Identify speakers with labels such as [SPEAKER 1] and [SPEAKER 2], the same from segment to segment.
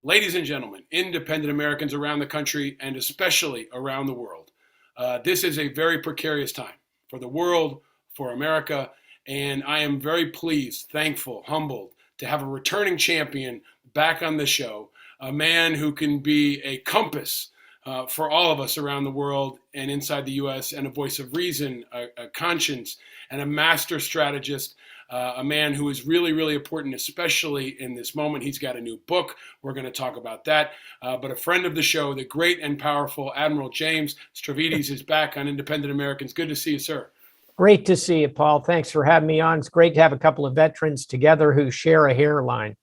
[SPEAKER 1] Ladies and gentlemen, independent Americans around the country and especially around the world, this is a very precarious time for the world, for America, and I am very pleased, thankful, humbled to have a returning champion back on the show, a man who can be a compass for all of us around the world and inside the U.S., and a voice of reason, a conscience, and a master strategist, a man who is really, really important, especially in this moment. He's got a new book. We're going to talk about that. But a friend of the show, the great and powerful Admiral James Stavridis, is back on Independent Americans. Good to see you, sir.
[SPEAKER 2] Great to see you, Paul. Thanks for having me on. It's great to have a couple of veterans together who share a hairline.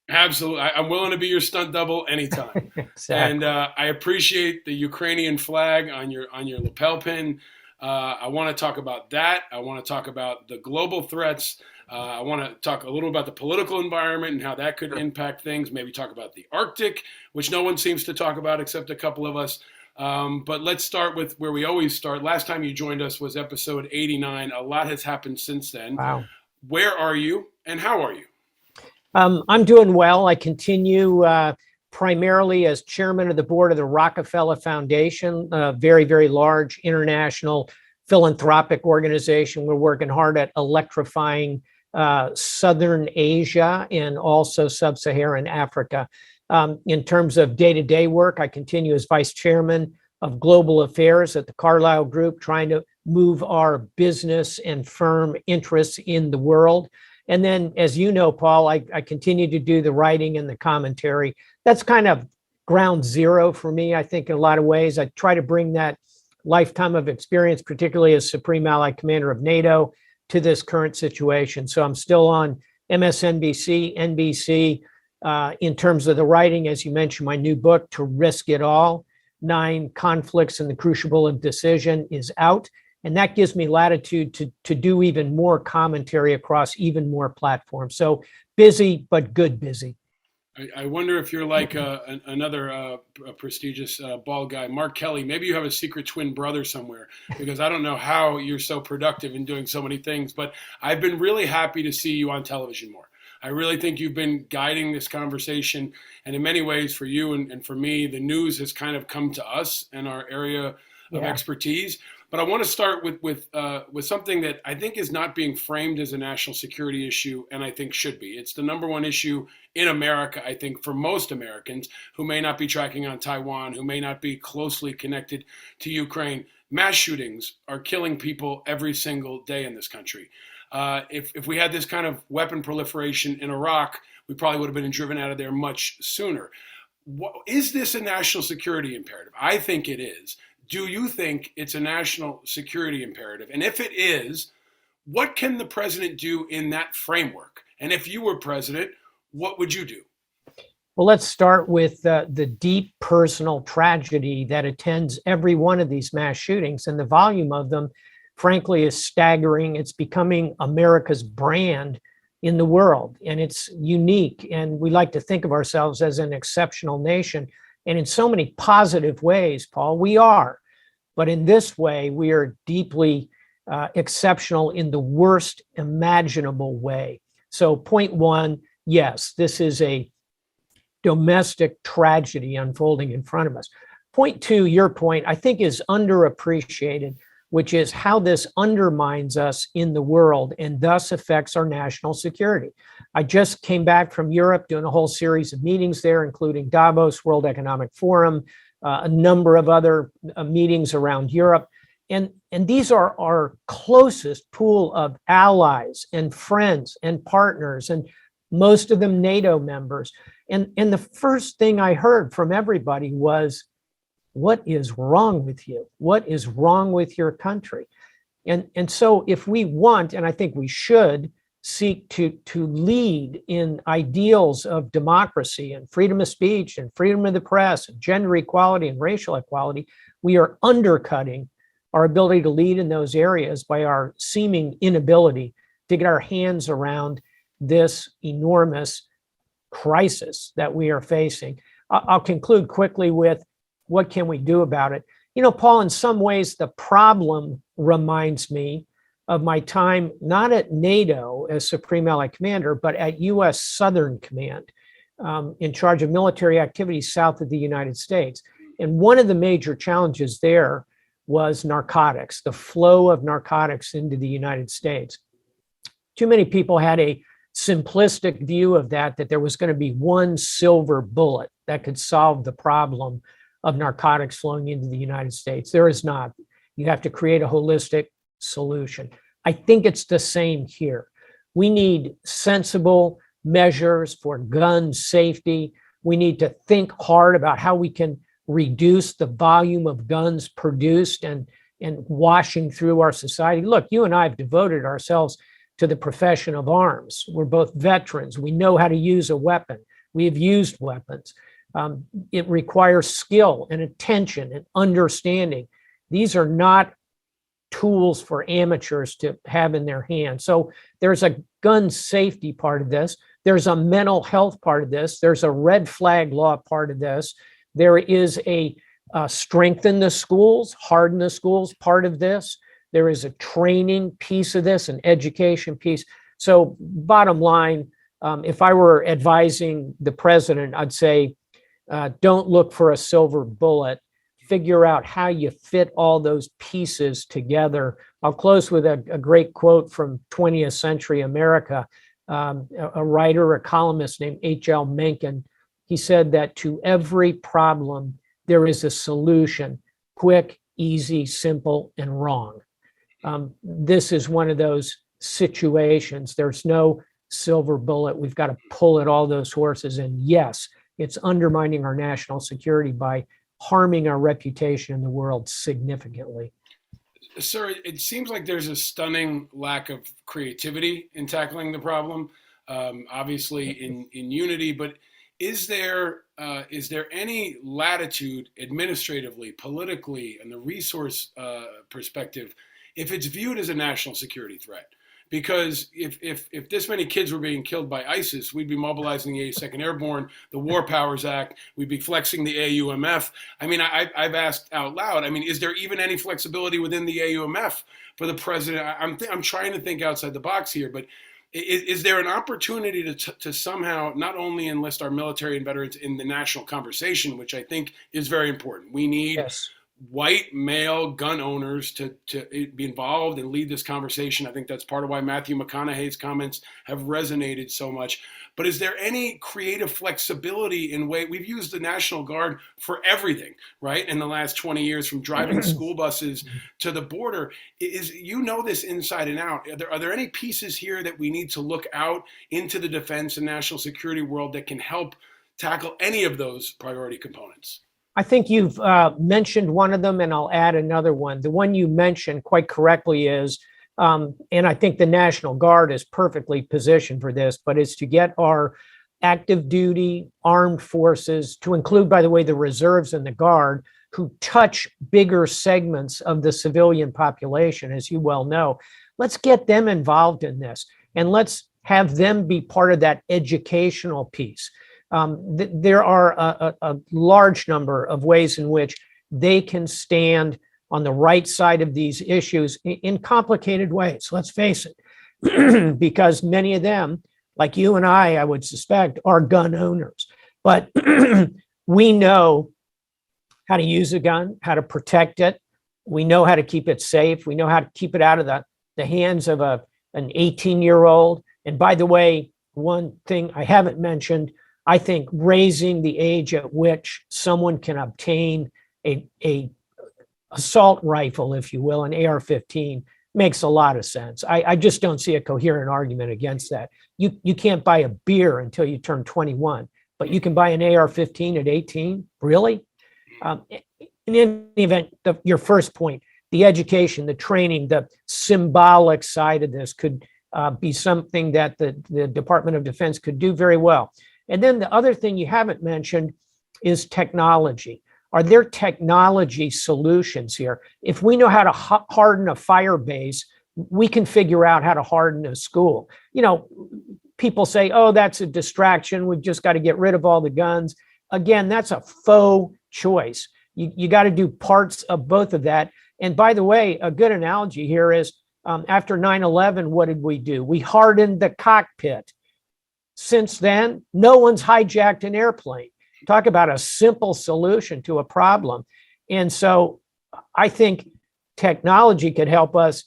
[SPEAKER 1] Absolutely. I'm willing to be your stunt double anytime.
[SPEAKER 2] Exactly.
[SPEAKER 1] And I appreciate the Ukrainian flag on your lapel pin. I want to talk about that. I want to talk about the global threats. I want to talk a little about the political environment and how that could impact things. Maybe talk about the Arctic, which no one seems to talk about except a couple of us. But let's start with where we always start. Last time you joined us was episode 89. A lot has happened since then.
[SPEAKER 2] Wow.
[SPEAKER 1] Where are you and how are you?
[SPEAKER 2] I'm doing well. I continue primarily as chairman of the board of the Rockefeller Foundation, a very, very large international philanthropic organization. We're working hard at electrifying Southern Asia and also Sub-Saharan Africa. In terms of day-to-day work, I continue as vice chairman of global affairs at the Carlyle Group, trying to move our business and firm interests in the world. And then, as you know, Paul, I continue to do the writing and the commentary. That's kind of ground zero for me, I think, in a lot of ways. I try to bring that lifetime of experience, particularly as Supreme Allied Commander of NATO, to this current situation. So I'm still on MSNBC, NBC. In terms of the writing, as you mentioned, my new book, To Risk It All, 9 Conflicts in the Crucible of Decision, is out. And that gives me latitude to do even more commentary across even more platforms. So busy, but good busy.
[SPEAKER 1] I wonder if you're like another prestigious bald guy, Mark Kelly. Maybe you have a secret twin brother somewhere, because I don't know how you're so productive in doing so many things. But I've been really happy to see you on television more. I really think you've been guiding this conversation. And in many ways, for you and for me, the news has kind of come to us in our area of expertise. But I want to start with something that I think is not being framed as a national security issue, and I think should be. It's the number one issue in America, I think, for most Americans who may not be tracking on Taiwan, who may not be closely connected to Ukraine. Mass shootings are killing people every single day in this country. If we had this kind of weapon proliferation in Iraq, we probably would have been driven out of there much sooner. Is this a national security imperative? I think it is. Do you think it's a national security imperative? And if it is, what can the president do in that framework? And if you were president, what would you do?
[SPEAKER 2] Well, let's start with the deep personal tragedy that attends every one of these mass shootings. And the volume of them, frankly, is staggering. It's becoming America's brand in the world. And it's unique. And we like to think of ourselves as an exceptional nation. And in so many positive ways, Paul, we are. But in this way, we are deeply exceptional in the worst imaginable way. So point one, yes, this is a domestic tragedy unfolding in front of us. Point two, your point, I think is underappreciated, which is how this undermines us in the world and thus affects our national security. I just came back from Europe doing a whole series of meetings there, including Davos, World Economic Forum, a number of other meetings around Europe. And these are our closest pool of allies and friends and partners, and most of them NATO members. And the first thing I heard from everybody was, what is wrong with you? What is wrong with your country? And so if we want, and I think we should, seek to lead in ideals of democracy and freedom of speech and freedom of the press and gender equality and racial equality, we are undercutting our ability to lead in those areas by our seeming inability to get our hands around this enormous crisis that we are facing. I'll conclude quickly with, what can we do about it? You know, Paul, in some ways, the problem reminds me of my time, not at NATO as Supreme Allied Commander, but at U.S. Southern Command. in charge of military activities south of the United States. And one of the major challenges there was narcotics, the flow of narcotics into the United States. Too many people had a simplistic view of that there was going to be one silver bullet that could solve the problem of narcotics flowing into the United States. There is not. You have to create a holistic solution. I think it's the same here. We need sensible measures for gun safety. We need to think hard about how we can reduce the volume of guns produced and washing through our society. Look, you and I have devoted ourselves to the profession of arms. We're both veterans. We know how to use a weapon. We have used weapons. It requires skill and attention and understanding. These are not tools for amateurs to have in their hands. So there's a gun safety part of this. There's a mental health part of this. There's a red flag law part of this. There is a strengthen the schools, harden the schools part of this. There is a training piece of this, an education piece. So bottom line, if I were advising the president, I'd say, don't look for a silver bullet. Figure out how you fit all those pieces together. I'll close with a great quote from 20th century America, a writer, a columnist named H.L. Mencken. He said that to every problem, there is a solution, quick, easy, simple, and wrong. This is one of those situations. There's no silver bullet. We've got to pull at all those horses. And yes, it's undermining our national security by harming our reputation in the world significantly.
[SPEAKER 1] Sir, it seems like there's a stunning lack of creativity in tackling the problem, obviously in unity, but is there any latitude administratively, politically, and the resource perspective if it's viewed as a national security threat? Because if this many kids were being killed by ISIS, we'd be mobilizing the 82nd Airborne, the War Powers Act, we'd be flexing the AUMF. I mean, I've asked out loud, I mean, is there even any flexibility within the AUMF for the president? I'm trying to think outside the box here, but is there an opportunity to somehow not only enlist our military and veterans in the national conversation, which I think is very important. We need white male gun owners to be involved and lead this conversation. I think that's part of why Matthew McConaughey's comments have resonated so much. But is there any creative flexibility in way we've used the National Guard for everything, right? In the last 20 years, from driving school buses to the border, this inside and out. Are there any pieces here that we need to look out into the defense and national security world that can help tackle any of those priority components?
[SPEAKER 2] I think you've mentioned one of them, and I'll add another one. The one you mentioned quite correctly is, and I think the National Guard is perfectly positioned for this, but it's to get our active duty armed forces, to include, by the way, the reserves and the Guard, who touch bigger segments of the civilian population, as you well know. Let's get them involved in this, and let's have them be part of that educational piece. There are a large number of ways in which they can stand on the right side of these issues in complicated ways, let's face it, because many of them, like you and I would suspect, are gun owners. But we know how to use a gun, how to protect it. We know how to keep it safe. We know how to keep it out of the hands of an 18-year-old. And by the way, one thing I haven't mentioned, I think raising the age at which someone can obtain a assault rifle, if you will, an AR-15, makes a lot of sense. I just don't see a coherent argument against that. You can't buy a beer until you turn 21, but you can buy an AR-15 at 18? Really? In any event, your first point, the education, the training, the symbolic side of this could be something that the Department of Defense could do very well. And then the other thing you haven't mentioned is technology. Are there technology solutions here? If we know how to harden a fire base, we can figure out how to harden a school. You know, people say, oh, that's a distraction. We've just got to get rid of all the guns. Again, that's a faux choice. You got to do parts of both of that. And by the way, a good analogy here is after 9/11, what did we do? We hardened the cockpit. Since then, no one's hijacked an airplane. Talk about a simple solution to a problem. And so I think technology could help us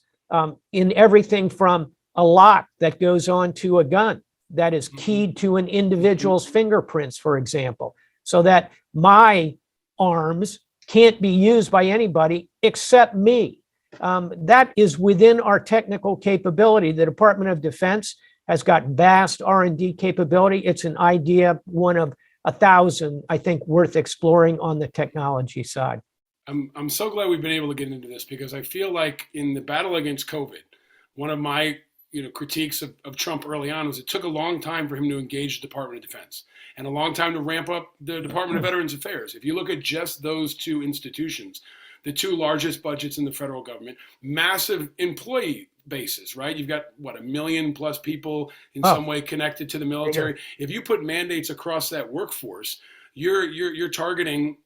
[SPEAKER 2] in everything from a lock that goes on to a gun that is keyed to an individual's fingerprints, for example, so that my arms can't be used by anybody except me. That is within our technical capability. The Department of Defense has got vast R&D capability. It's an idea, one of 1,000, I think, worth exploring on the technology side.
[SPEAKER 1] I'm so glad we've been able to get into this, because I feel like in the battle against COVID, one of my critiques of Trump early on was it took a long time for him to engage the Department of Defense and a long time to ramp up the Department of Veterans Affairs. If you look at just those two institutions, the two largest budgets in the federal government, massive employee bases, right? You've got, what, 1 million plus people in some way connected to the military. If you put mandates across that workforce, you're targeting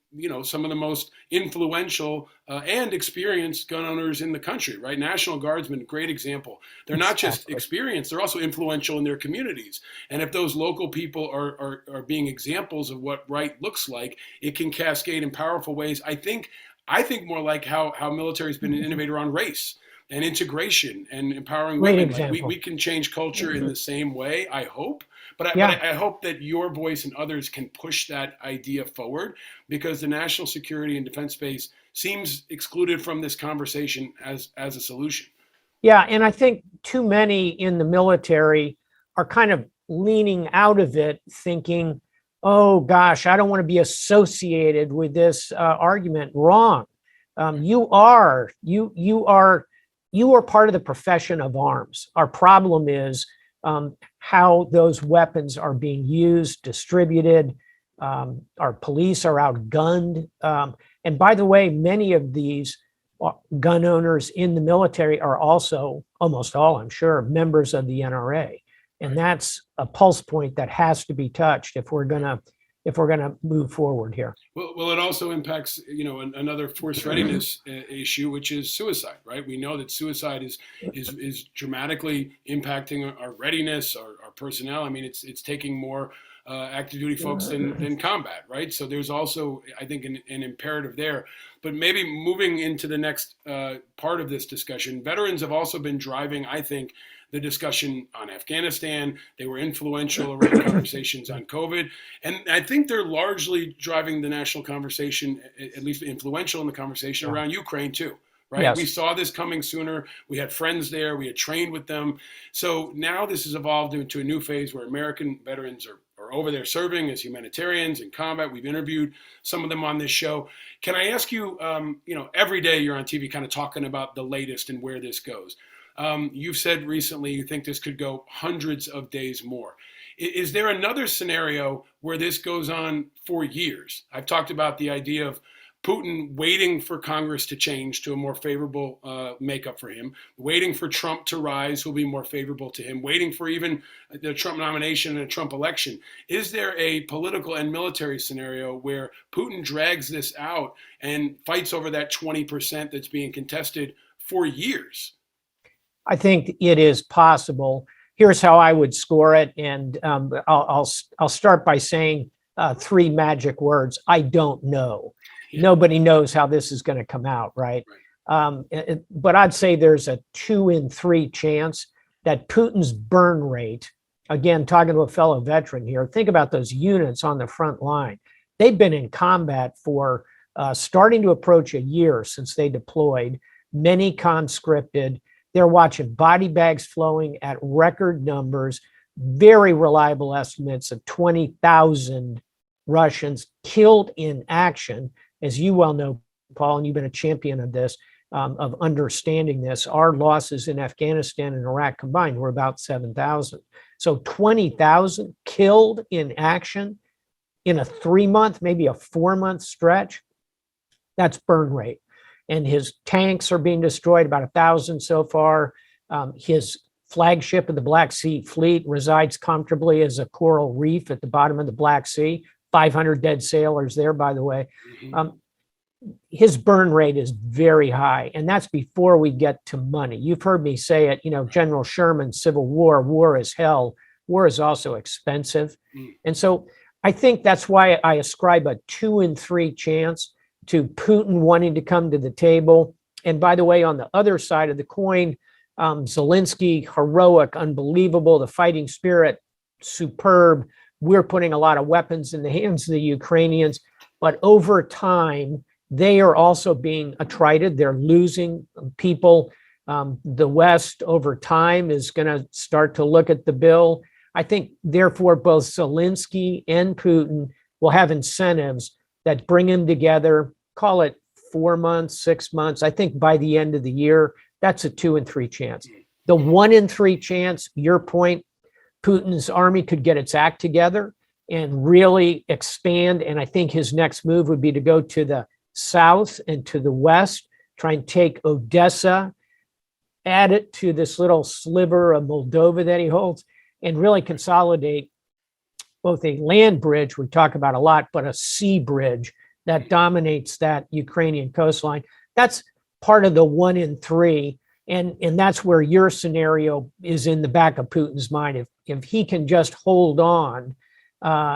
[SPEAKER 1] some of the most influential and experienced gun owners in the country, right? National Guardsmen, great example. They're not just experienced, they're also influential in their communities. And if those local people are being examples of what right looks like, it can cascade in powerful ways. I think more like how military has been an innovator on race and integration and empowering women. Like we can change culture in the same way, I hope. But I hope that your voice and others can push that idea forward, because the national security and defense space seems excluded from this conversation as a solution.
[SPEAKER 2] Yeah, and I think too many in the military are kind of leaning out of it thinking, oh gosh, I don't want to be associated with this argument. Wrong. You are part of the profession of arms. Our problem is how those weapons are being used, distributed. Our police are outgunned. And by the way, many of these gun owners in the military are also, almost all, I'm sure, members of the NRA. And that's a pulse point that has to be touched if we're gonna move forward here.
[SPEAKER 1] Well, it also impacts, another force readiness issue, which is suicide, right? We know that suicide is dramatically impacting our readiness, our personnel. I mean, it's taking more active duty folks than combat, right? So there's also, I think, an imperative there. But maybe moving into the next part of this discussion, veterans have also been driving, I think, the discussion on Afghanistan. They were influential around conversations on COVID. And I think they're largely driving the national conversation, at least influential in the conversation around Ukraine too, right?
[SPEAKER 2] Yes.
[SPEAKER 1] We saw this coming sooner. We had friends there. We had trained with them. So now this has evolved into a new phase where American veterans are over there serving as humanitarians in combat. We've interviewed some of them on this show. Can I ask you, every day you're on TV kind of talking about the latest and where this goes. You've said recently you think this could go hundreds of days more. Is there another scenario where this goes on for years? I've talked about the idea of Putin waiting for Congress to change to a more favorable makeup for him, waiting for Trump to rise, who will be more favorable to him, waiting for even the Trump nomination and a Trump election. Is there a political and military scenario where Putin drags this out and fights over that 20% that's being contested for years?
[SPEAKER 2] I think it is possible. Here's how I would score it, and I'll start by saying 3 magic words. I don't know. Yeah. Nobody knows how this is going to come out, right? But I'd say there's a 2 in 3 chance that Putin's burn rate, again, talking to a fellow veteran here, think about those units on the front line. They've been in combat for starting to approach a year since they deployed, many conscripted. They're watching body bags flowing at record numbers, very reliable estimates of 20,000 Russians killed in action. As you well know, Paul, and you've been a champion of this, of understanding this, our losses in Afghanistan and Iraq combined were about 7,000. So 20,000 killed in action in a 3-month, maybe a 4-month stretch. That's burn rate. And his tanks are being destroyed, about 1,000 so far. His flagship of the Black Sea Fleet resides comfortably as a coral reef at the bottom of the Black Sea. 500 dead sailors there, by the way. His burn rate is very high, and that's before we get to money. You've heard me say it, General Sherman, Civil War, war is hell. war is also expensive.
[SPEAKER 1] Mm.
[SPEAKER 2] And so I think that's why I ascribe a 2 in 3 chance to Putin wanting to come to the table. And by the way, on the other side of the coin, Zelensky, heroic, unbelievable, the fighting spirit, superb. We're putting a lot of weapons in the hands of the Ukrainians, but over time, they are also being attrited. They're losing people. The West over time is going to start to look at the bill. I think, therefore, both Zelensky and Putin will have incentives that bring them together, call it 4 months, 6 months. I think by the end of the year, that's a 2 in 3 chance. The 1 in 3 chance, your point, Putin's army could get its act together and really expand. And I think his next move would be to go to the south and to the west, try and take Odessa, add it to this little sliver of Moldova that he holds, and really consolidate both a land bridge, we talk about a lot, but a sea bridge that dominates that Ukrainian coastline. That's part of the 1 in 3. And that's where your scenario is in the back of Putin's mind. If he can just hold on,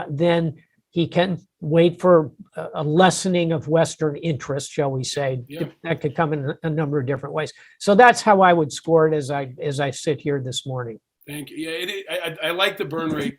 [SPEAKER 2] then he can wait for a lessening of Western interest, shall we say.
[SPEAKER 1] Yeah.
[SPEAKER 2] That could come in a number of different ways. So that's how I would score it as I sit here this morning.
[SPEAKER 1] Thank you. Yeah, I like the burn rate,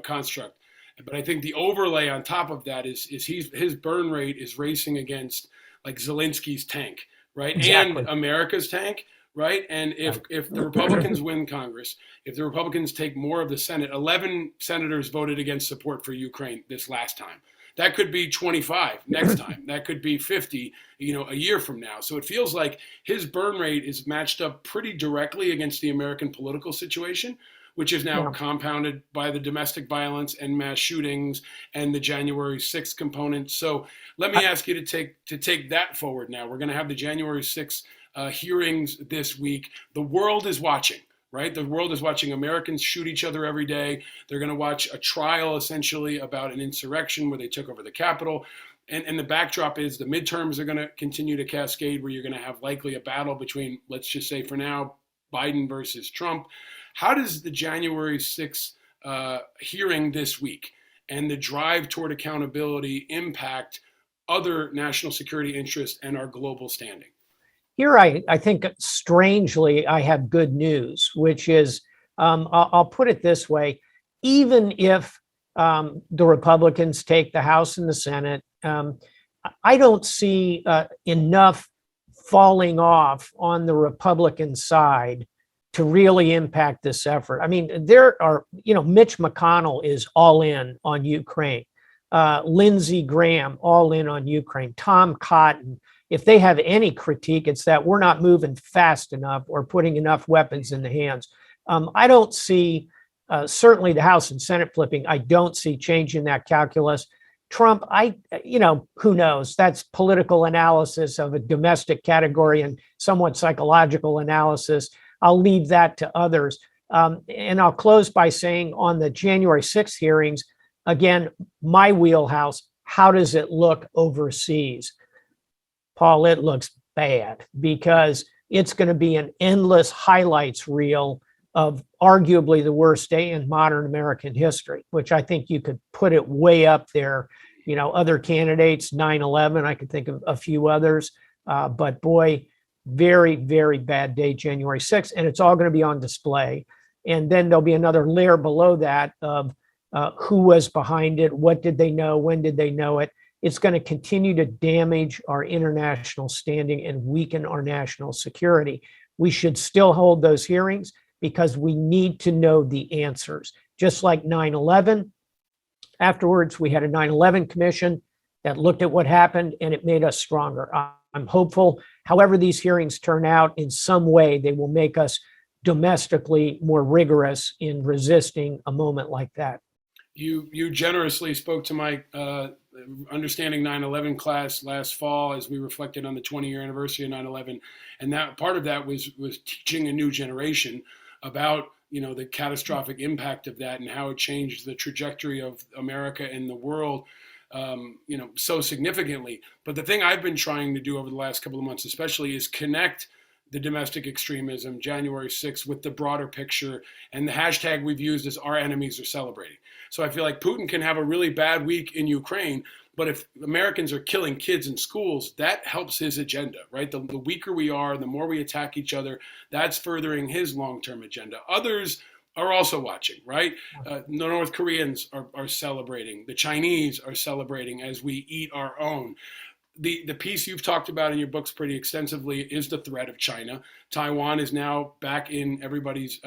[SPEAKER 1] construct, but I think the overlay on top of that is his burn rate is racing against like Zelensky's tank, right,
[SPEAKER 2] Exactly.
[SPEAKER 1] and America's tank, right. And if the Republicans win Congress, if the Republicans take more of the Senate, 11 senators voted against support for Ukraine this last time. That could be 25 next time. That could be 50, a year from now. So it feels like his burn rate is matched up pretty directly against the American political situation, which is now compounded by the domestic violence and mass shootings and the January 6th component. So let me ask you to take that forward now. We're going to have the January 6th hearings this week. The world is watching. Right? The world is watching Americans shoot each other every day. They're going to watch a trial, essentially, about an insurrection where they took over the Capitol. And the backdrop is the midterms are going to continue to cascade, where you're going to have likely a battle between, let's just say for now, Biden versus Trump. How does the January 6th hearing this week and the drive toward accountability impact other national security interests and our global standing?
[SPEAKER 2] Here, I think, strangely, I have good news, which is, I'll put it this way, even if the Republicans take the House and the Senate, I don't see enough falling off on the Republican side to really impact this effort. I mean, there are, Mitch McConnell is all in on Ukraine. Lindsey Graham, all in on Ukraine. Tom Cotton. If they have any critique, it's that we're not moving fast enough or putting enough weapons in the hands. I don't see, certainly the House and Senate flipping, I don't see changing that calculus. Trump, who knows? That's political analysis of a domestic category and somewhat psychological analysis. I'll leave that to others. And I'll close by saying on the January 6th hearings, again, my wheelhouse, how does it look overseas? Paul, it looks bad because it's going to be an endless highlights reel of arguably the worst day in modern American history, which I think you could put it way up there. Other candidates, 9/11, I could think of a few others. But boy, very, very bad day, January 6th, and it's all going to be on display. And then there'll be another layer below that of who was behind it, what did they know, when did they know it. It's going to continue to damage our international standing and weaken our national security. We should still hold those hearings because we need to know the answers. Just like 9/11, afterwards we had a 9/11 commission that looked at what happened and it made us stronger. I'm hopeful, however these hearings turn out, in some way they will make us domestically more rigorous in resisting a moment like that.
[SPEAKER 1] You generously spoke to my Understanding 9/11 class last fall as we reflected on the 20-year anniversary of 9/11, and that part of that was teaching a new generation about the catastrophic impact of that and how it changed the trajectory of America and the world so significantly. But the thing I've been trying to do over the last couple of months especially is connect the domestic extremism, January 6th, with the broader picture. And the hashtag we've used is our enemies are celebrating. So I feel like Putin can have a really bad week in Ukraine, but if Americans are killing kids in schools, that helps his agenda, right? The weaker we are, the more we attack each other, that's furthering his long-term agenda. Others are also watching, right? The North Koreans are celebrating. The Chinese are celebrating as we eat our own. The piece you've talked about in your books pretty extensively is the threat of China. Taiwan is now back in everybody's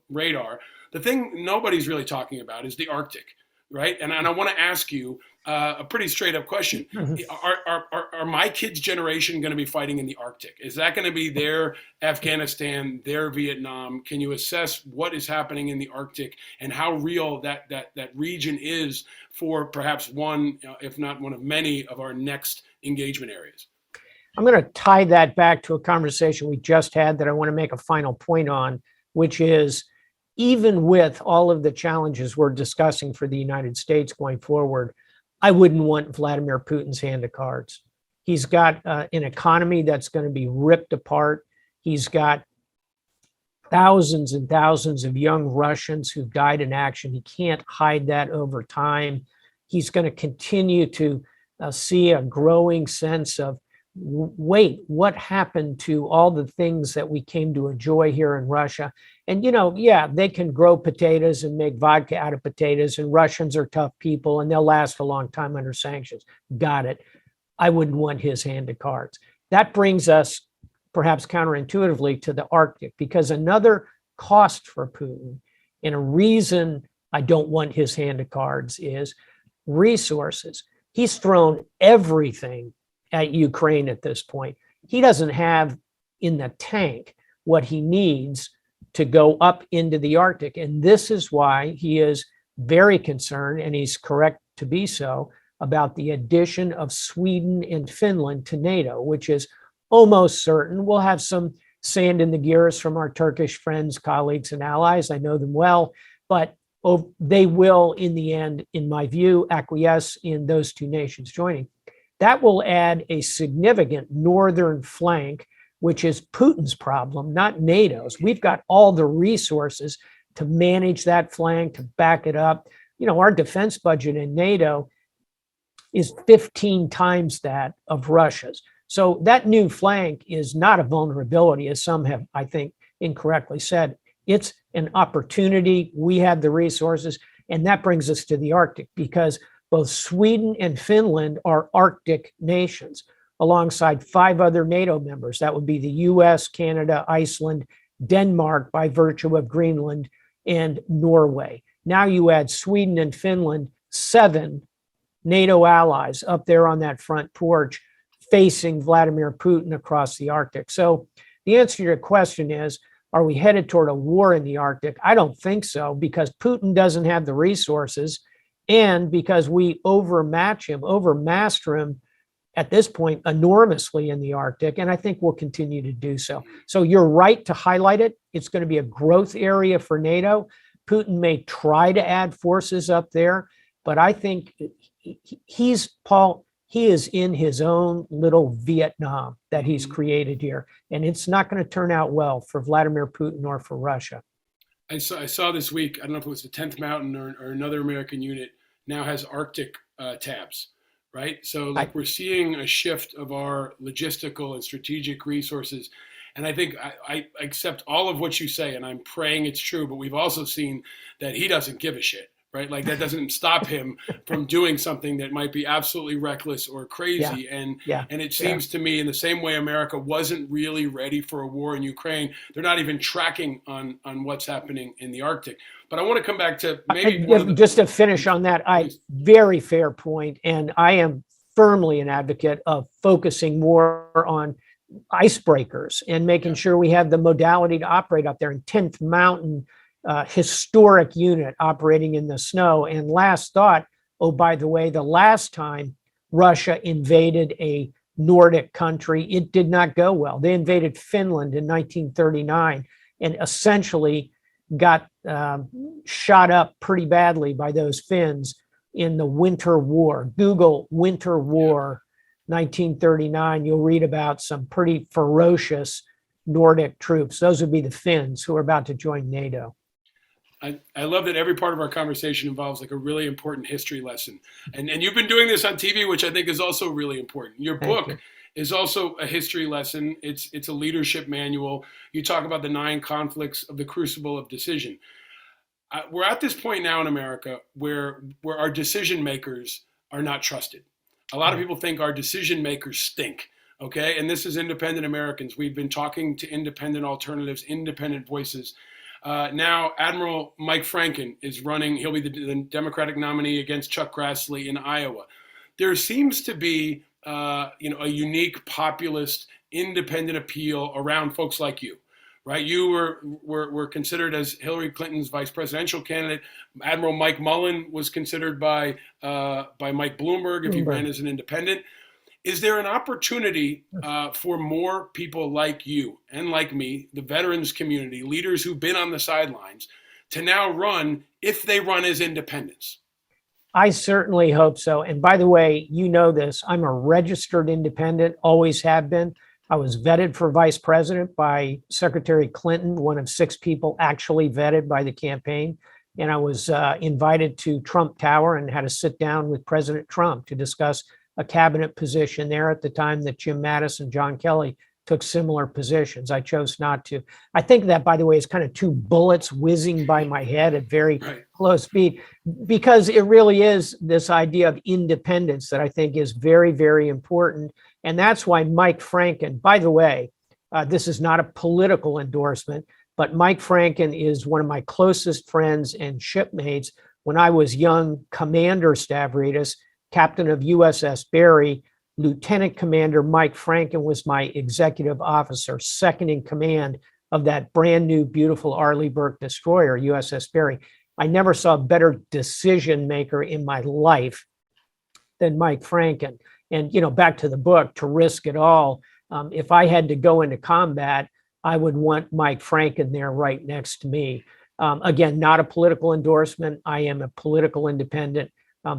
[SPEAKER 1] radar. The thing nobody's really talking about is the Arctic, right? And I want to ask you a pretty straight up question. Are my kids' generation going to be fighting in the Arctic? Is that going to be their Afghanistan, their Vietnam? Can you assess what is happening in the Arctic and how real that region is for perhaps one, if not one of many of our next engagement areas?
[SPEAKER 2] I'm going to tie that back to a conversation we just had that I want to make a final point on, which is even with all of the challenges we're discussing for the United States going forward, I wouldn't want Vladimir Putin's hand of cards. He's got an economy that's going to be ripped apart. He's got thousands and thousands of young Russians who've died in action. He can't hide that over time. He's going to continue to see a growing sense of, wait, what happened to all the things that we came to enjoy here in Russia? And, yeah, they can grow potatoes and make vodka out of potatoes, and Russians are tough people and they'll last a long time under sanctions. Got it. I wouldn't want his hand of cards. That brings us perhaps counterintuitively to the Arctic, because another cost for Putin and a reason I don't want his hand of cards is resources. He's thrown everything at Ukraine at this point. He doesn't have in the tank what he needs to go up into the Arctic. And this is why he is very concerned, and he's correct to be so, about the addition of Sweden and Finland to NATO, which is almost certain. We'll have some sand in the gears from our Turkish friends, colleagues, and allies. I know them well, but they will, in the end, in my view, acquiesce in those two nations joining. That will add a significant northern flank, which is Putin's problem, not NATO's. We've got all the resources to manage that flank, to back it up. Our defense budget in NATO is 15 times that of Russia's. So that new flank is not a vulnerability, as some have, I think, incorrectly said. It's an opportunity. We have the resources. And that brings us to the Arctic, because both Sweden and Finland are Arctic nations, alongside 5 other NATO members. That would be the US, Canada, Iceland, Denmark by virtue of Greenland, and Norway. Now you add Sweden and Finland, 7 NATO allies up there on that front porch facing Vladimir Putin across the Arctic. So the answer to your question is, are we headed toward a war in the Arctic? I don't think so, because Putin doesn't have the resources, and because we overmaster him at this point enormously in the Arctic, and I think we'll continue to do so. So you're right to highlight it. It's going to be a growth area for NATO. Putin may try to add forces up there, but I think he is in his own little Vietnam that he's created here, and it's not going to turn out well for Vladimir Putin or for Russia.
[SPEAKER 1] I saw this week, I don't know if it was the 10th Mountain or another American unit, now has Arctic tabs, right? So we're seeing a shift of our logistical and strategic resources. And I think I accept all of what you say, and I'm praying it's true, but we've also seen that he doesn't give a shit, right? Like that doesn't stop him from doing something that might be absolutely reckless or crazy. And it seems to me, in the same way America wasn't really ready for a war in Ukraine, they're not even tracking on what's happening in the Arctic. But I want to come back to maybe
[SPEAKER 2] just to finish on that. Very fair point, and I am firmly an advocate of focusing more on icebreakers and making sure we have the modality to operate up there. In 10th Mountain, historic unit operating in the snow. And last thought, oh, by the way, the last time Russia invaded a Nordic country, it did not go well. They invaded Finland in 1939 and essentially got shot up pretty badly by those Finns in the Winter War. Google Winter War 1939, you'll read about some pretty ferocious Nordic troops. Those would be the Finns who are about to join NATO.
[SPEAKER 1] I love that every part of our conversation involves like a really important history lesson. And you've been doing this on TV, which I think is also really important. Your book is also a history lesson. It's a leadership manual. You talk about the 9 conflicts of the crucible of decision. We're at this point now in America where our decision makers are not trusted. A lot of people think our decision makers stink. Okay. And this is independent Americans. We've been talking to independent alternatives, independent voices. Now, Admiral Mike Franken is running. He'll be the Democratic nominee against Chuck Grassley in Iowa. There seems to be, a unique populist, independent appeal around folks like you, right? You were considered as Hillary Clinton's vice presidential candidate. Admiral Mike Mullen was considered by Mike Bloomberg if he ran as an independent. Is there an opportunity for more people like you and like me, the veterans community, leaders who've been on the sidelines, to now run if they run as independents?
[SPEAKER 2] I certainly hope so. And by the way, you know this, I'm a registered independent, always have been. I was vetted for vice president by Secretary Clinton, one of 6 people actually vetted by the campaign. And I was invited to Trump Tower and had to sit down with President Trump to discuss a cabinet position there at the time that Jim Mattis and John Kelly took similar positions. I chose not to. I think that, by the way, is kind of 2 bullets whizzing by my head at very close speed, because it really is this idea of independence that I think is very, very important. And that's why Mike Franken, by the way, this is not a political endorsement, but Mike Franken is one of my closest friends and shipmates. When I was young, Commander Stavridis, captain of USS Barry, Lieutenant Commander Mike Franken was my executive officer, second in command of that brand new, beautiful Arleigh Burke destroyer, USS Barry. I never saw a better decision maker in my life than Mike Franken. And, back to the book, To Risk It All, if I had to go into combat, I would want Mike Franken there right next to me. Again, not a political endorsement. I am a political independent.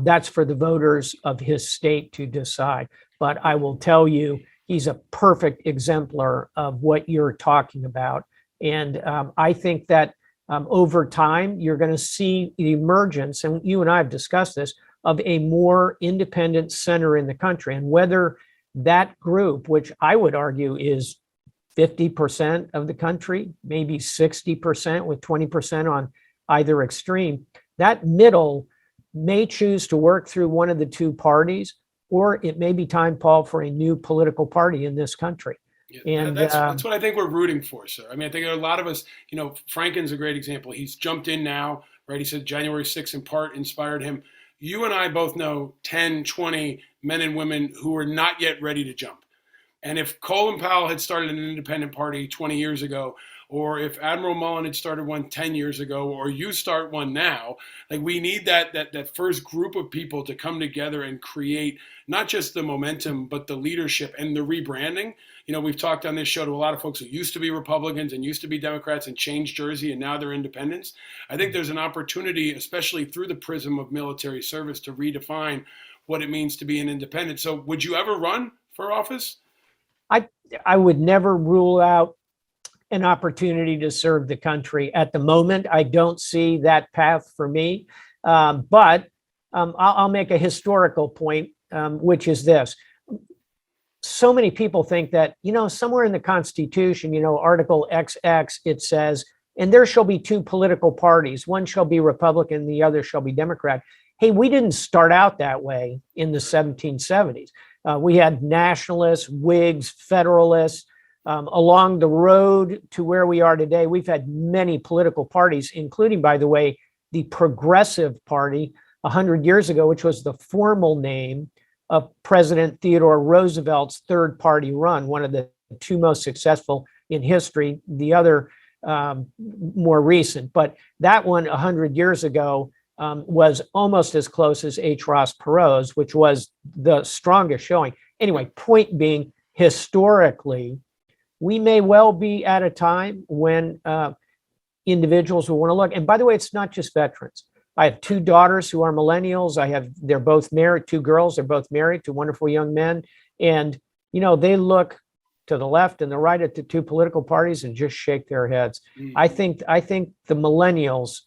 [SPEAKER 2] That's for the voters of his state to decide. But I will tell you, he's a perfect exemplar of what you're talking about. And I think that over time, you're going to see the emergence, and you and I have discussed this, of a more independent center in the country. And whether that group, which I would argue is 50% of the country, maybe 60% with 20% on either extreme, that middle may choose to work through one of the 2 parties, or it may be time, Paul, for a new political party in this country.
[SPEAKER 1] Yeah, and that's what I think we're rooting for, sir. I mean, I think a lot of us, Franken's a great example. He's jumped in now, right? He said January 6th in part inspired him. You and I both know 10, 20 men and women who are not yet ready to jump. And if Colin Powell had started an independent party 20 years ago, or if Admiral Mullen had started one 10 years ago, or you start one now, like we need that first group of people to come together and create not just the momentum, but the leadership and the rebranding. We've talked on this show to a lot of folks who used to be Republicans and used to be Democrats and changed Jersey, and now they're independents. I think there's an opportunity, especially through the prism of military service, to redefine what it means to be an independent. So would you ever run for office?
[SPEAKER 2] I would never rule out an opportunity to serve the country. At the moment, I don't see that path for me. But I'll make a historical point, which is this. So many people think that, somewhere in the Constitution, Article XX, it says, and there shall be 2 political parties. One shall be Republican, the other shall be Democrat. Hey, we didn't start out that way in the 1770s. We had nationalists, Whigs, Federalists. Along the road to where we are today, we've had many political parties, including, by the way, the Progressive Party 100 years ago, which was the formal name of President Theodore Roosevelt's 3rd party run, one of the 2 most successful in history, the other more recent. But that one 100 years ago was almost as close as H. Ross Perot's, which was the strongest showing. Anyway, point being, historically, we may well be at a time when individuals will want to look. And by the way, it's not just veterans. I have 2 daughters who are millennials. They're both married, 2 girls. They're both married to wonderful young men. And, they look to the left and the right at the two political parties and just shake their heads.
[SPEAKER 1] Mm.
[SPEAKER 2] I think the millennials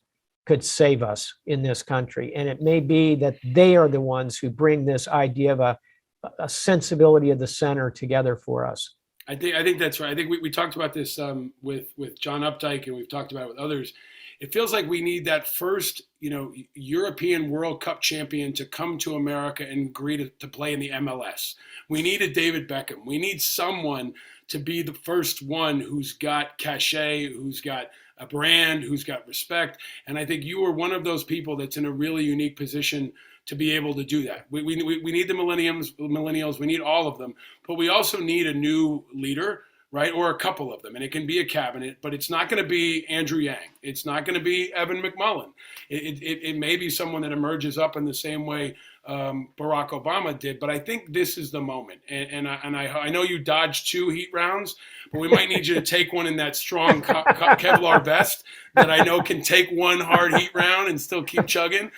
[SPEAKER 2] could save us in this country. And it may be that they are the ones who bring this idea of a sensibility of the center together for us.
[SPEAKER 1] I think that's right. I think we talked about this with John Updike, and we've talked about it with others. It feels like we need that first, European World Cup champion to come to America and agree to play in the MLS. We need a David Beckham. We need someone to be the first one who's got cachet, who's got a brand, who's got respect. And I think you are one of those people that's in a really unique position to be able to do that. We need the millennials, we need all of them, but we also need a new leader, right? Or a couple of them. And it can be a cabinet, but it's not going to be Andrew Yang. It's not going to be Evan McMullin. It may be someone that emerges up in the same way Barack Obama did, but I think this is the moment. And I know you dodged 2 heat rounds, but we might need you to take one in that strong Kevlar vest that I know can take one hard heat round and still keep chugging.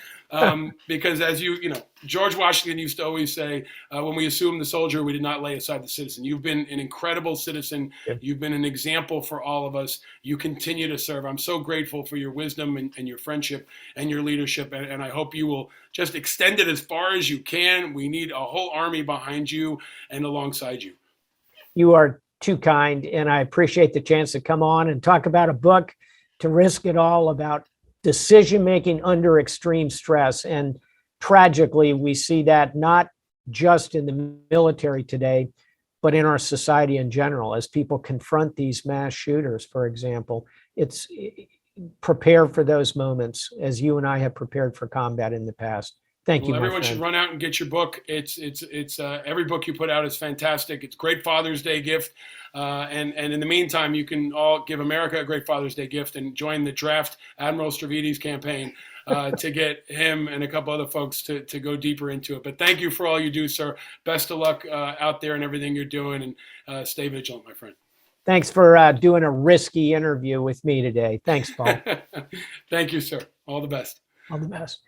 [SPEAKER 1] Because as George Washington used to always say, when we assumed the soldier, we did not lay aside the citizen. You've been an incredible citizen.
[SPEAKER 2] Yeah.
[SPEAKER 1] You've been an example for all of us. You continue to serve. I'm so grateful for your wisdom and your friendship and your leadership. And I hope you will just extend it as far as you can. We need a whole army behind you and alongside you.
[SPEAKER 2] You are too kind. And I appreciate the chance to come on and talk about a book, To Risk It All, about decision-making under extreme stress. And tragically, we see that not just in the military today, but in our society in general, as people confront these mass shooters, for example. It's prepare for those moments as you and I have prepared for combat in the past. Thank you, my
[SPEAKER 1] everyone
[SPEAKER 2] friend.
[SPEAKER 1] should run out and get your book. It's every book you put out is fantastic. It's a great Father's Day gift. And in the meantime, you can all give America a great Father's Day gift and join the Draft Admiral Stavridis campaign to get him and a couple other folks to go deeper into it. But thank you for all you do, sir. Best of luck out there and everything you're doing, and stay vigilant, my friend.
[SPEAKER 2] Thanks for doing a risky interview with me today. Thanks, Paul.
[SPEAKER 1] Thank you, sir. All the best.
[SPEAKER 2] All the best.